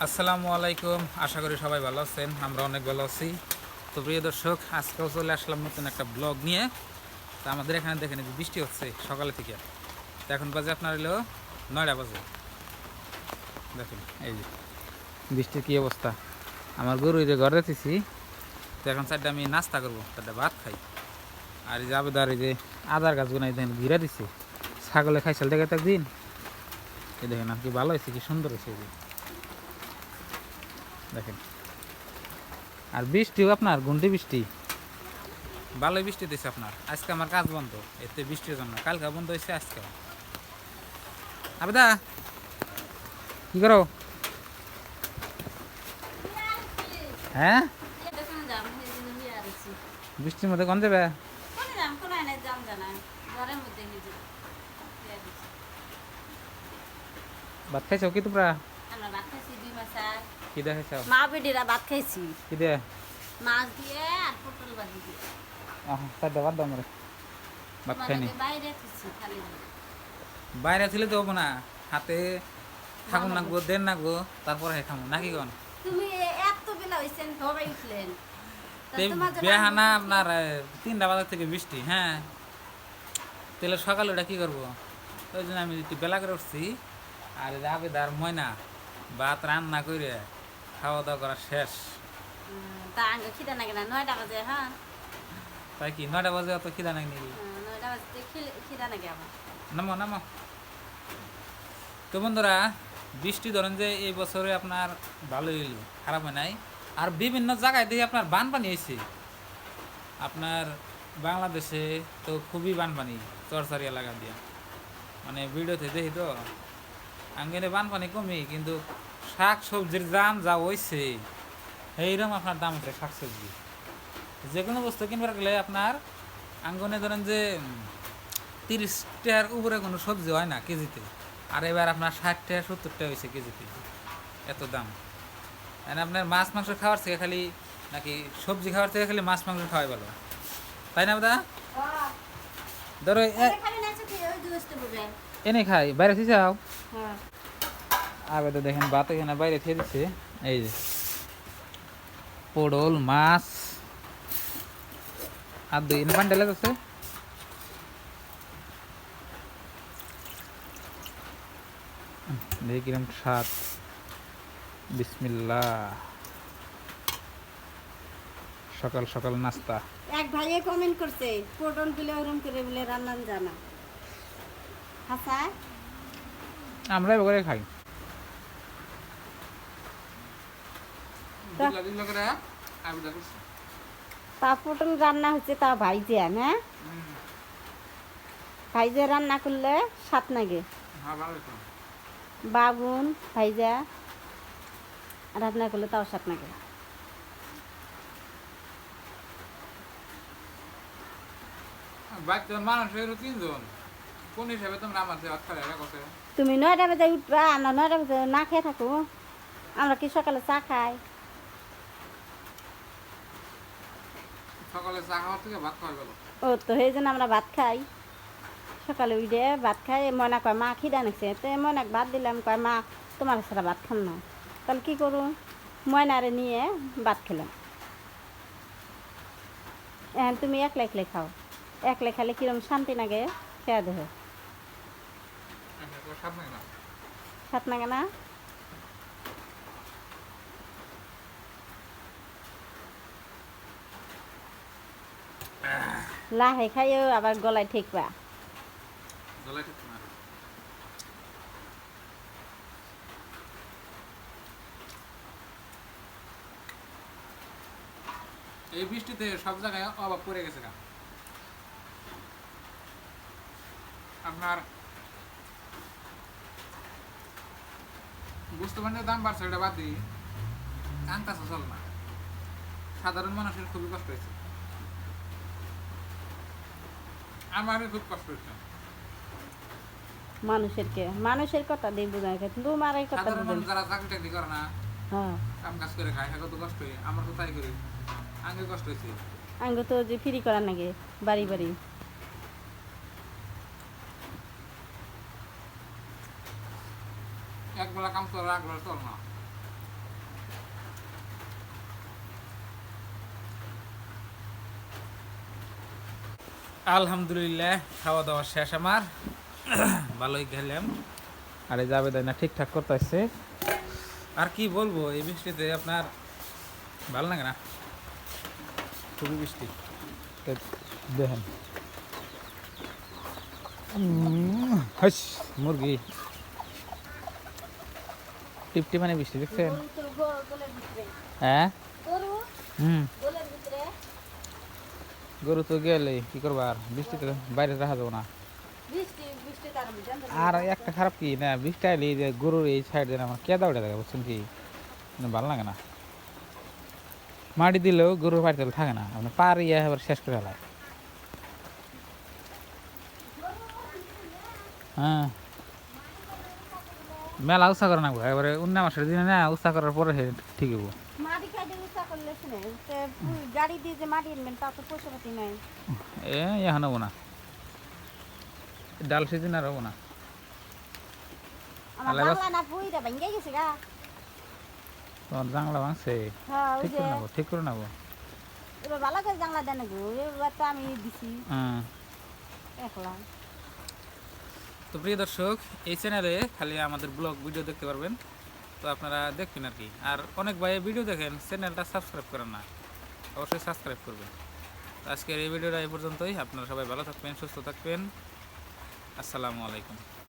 আসসালামু আলাইকুম। আশা করি সবাই ভালো আছেন, আমরা অনেক ভালো আছি। তো প্রিয় দর্শক, আজকেও চলে আসলাম নতুন একটা ব্লগ নিয়ে। তো আমাদের এখানে দেখেন যে বৃষ্টি হচ্ছে সকালে থেকে। তো এখন বাজে আপনার হলো 9টা বাজে। দেখেন এই যে বৃষ্টির কী অবস্থা। আমার গরু যে ঘরে দিতেছি, তো এখন চারটা আমি নাস্তা করবো, চারটা ভাত খাই। আর এই যে আবেদার এই যে আদার গাছগুলো দেখেন ঘিরা দিচ্ছে, ছাগলে খাইছিল দেখে তো একদিন। এই দেখেন আর কি ভালো হয়েছে, কি সুন্দর হয়েছে এই যে দেখেন। আর বৃষ্টিও আপনার গুন্ডি বৃষ্টি, ভালোই বৃষ্টি দিচ্ছে আপনার। আজকে আমার কাজ বন্ধ এতে বৃষ্টির জন্য, কালকে বন্ধ হয়েছে আজকে। আবেদা কি করো? হ্যাঁ, বৃষ্টির মধ্যে কোন যাবে? ভাত খাইছো কি তোমরা? কি দিয়ে খাইছো? মা বেডিরা ভাত খাইছি কি দিয়ে? মাছ দিয়ে আর পটল ভাজি দিয়ে। চারটা ভাত দাও আমার, ভাত খাইনি। বাইরে খাইছি খালি বাইরে ছিলে তো হবো না, হাতে থাকুন নাকবো, দেন নাকবো, তারপরে খামো নাকি কোন? তুমি এত বেলা হইছেন সবাই উঠলেন বেহানা আপনার 3টা বাজার থেকে বৃষ্টি। হ্যাঁ, তাহলে সকালে ওটা কী করবো? ওই জন্য আমি একটু বেলা করে উঠছি। আর আবেদার ময়না ভাত রান্না করে খাওয়া দাওয়া করা শেষ। তা আগে খিদা নাগে না 9টা বাজে। হ্যাঁ, তাই কি 9টা বাজে অত খিদা নাই নাকি? 9টা বাজে খিদা নাগে আমার। নামো নামো। তো বন্ধুরা, বৃষ্টি ধরেন যে এই বছরে আপনার ভালোই হইল, খারাপ হয় নাই। আর বিভিন্ন জায়গায় দেখি আপনার বানপানি হয়েছে। আপনার বাংলাদেশে তো খুবই বানপানি, চরচারি এলাকা দিয়ে, মানে ভিডিওতে দেখি তো। আঙ্গেনে বানপানি কমই, কিন্তু শাক সবজির দাম যা হয়েছে, এইরকম আপনার দাম হচ্ছে শাক সবজি। যে কোনো বস্তু কিনবার গেলে আপনার আঙ্গনে ধরেন যে 30 টাকার উপরে কোনো সবজি হয় না কেজিতে। আর এবার আপনার 60 টাকা 70 টাকা হয়েছে কেজিতে, এত দাম। মানে আপনার মাছ মাংস খাওয়ার থেকে খালি, নাকি সবজি খাওয়ার থেকে খালি মাছ মাংস খাওয়াই ভালো, তাই না দাদা? ধরো এনে খাই, বাইরে থেকে যাও। আগে তো দেখেন ভাত এখানে বাইরে খেয়ে দিচ্ছে। এই যে পটল মাছ আর দুই পান্ডেল আছে। দেখি কিরম স্বাদ। বিসমিল্লাহ, সকাল সকাল নাস্তা। এক ভাইয়ে কমেন্ট করছে পটল গুলো ওরম করে বলে রান্নান জানা। হাসা আমরা এবারে খাই। তা পটল রান্না হচ্ছে তা ভাইজিয়া না, ভাইজা রান্না করলে স্বাদ লাগে। বাগুন ভাইজা রান্না করলে তাও স্বাদ লাগে। তুমি 9টা বাজে উঠবা, আমরা 9টা বাজে না খেয়ে থাকো। আমরা কি সকালে চা খাই? সকালে চা খাওয়ার থেকে ভাত খাওয়া গেল। ও তো সেই জন্য আমরা ভাত খাই, সকালে উঠে ভাত খাই। ময়না কয় মা খিদা নিচ্ছে, তো ময়নাক ভাত দিলাম, কয় মা তোমার সারা ভাত খাম না। তাহলে কী করুন, ময়নারে নিয়ে ভাত খেলাম। এখন তুমি একলা একলে খাও, একলা খেলে কিরম শান্তি লাগে খেয়া দেহ, সাত লাগে না? লাহে খাইও আবার গলায় ঠেকবা। এই বৃষ্টিতে সব জায়গায় অভাব পড়ে গেছে। আপনার বুঝতে পারেন দাম বাড়ছে, এটা বাদ দিই, আনকাছে চল না। সাধারণ মানুষের খুবই কষ্ট হয়েছে, আমারও খুব কষ্ট হচ্ছে। মানুষের কথা দিয়ে বোঝায়, তোমার এই কথা যারা চাকরি টাকরি করে না, কাম কাজ করে খায়, কত কষ্ট হয়। আমার তো তাই করি, আগে কষ্ট হয়েছে। আঙ্গ তো যে ফ্রি করার নাকি বাড়ি বাড়ি। একবেলা কাম করে একবেলা চল না। আলহামদুলিল্লাহ, খাওয়া দাওয়া শেষ আমার। ভালোই খেলাম। আর এই যাবে না ঠিকঠাক করতে আসছে। আর কি বলবো, এই বৃষ্টিতে আপনার ভালো লাগে না, খুবই বৃষ্টি। তো দেখেন হাস মুরগি টিপটি মানে বৃষ্টি দেখছেন? হ্যাঁ গরু তো গেলে কি করবা, আর বৃষ্টিতে বাইরে রাখা যাবো না। আর একটা খারাপ কি না, বৃষ্টি আইলে যে গরুর এই সাইড দিয়ে আমার কেদা উঠে থাকে, বুঝছেন কি, ভালো লাগে না। মাটি দিলেও গরুর বাড়িতে থাকে না, আপনি পারিয়ে এবার শেষ করে ফেলায়। হ্যাঁ মেলা উৎসাহ করে নাকবো এবারে, অন্য মাসের দিনে না উৎসাহ করার পরে ঠিক হবো। গাড়ি দিয়ে যে মাটি আনবেন তা তো পয়সা পাতি নাই। এখন হবো না, ডাল সিজন আর হবো না। তোমার জাংলা ভাঙছে, ঠিক করে নেবো, ঠিক করে নেবো। এবার ভালো করে জানলা দেন গো, এবার তো আমি দিছি একলা। তো প্রিয় দর্শক, এই চ্যানেলে খালি আমাদের ব্লগ ভিডিও দেখতে পারবেন, তো আপনারা দেখবেন আর কি। আর অনেক ভাই ভিডিও দেখেন, চ্যানেলটা সাবস্ক্রাইব করেন না, অবশ্যই সাবস্ক্রাইব করবেন। আজকের এই ভিডিওটা এই পর্যন্তই। আপনারা সবাই ভালো থাকবেন, সুস্থ থাকবেন। আসসালামু আলাইকুম।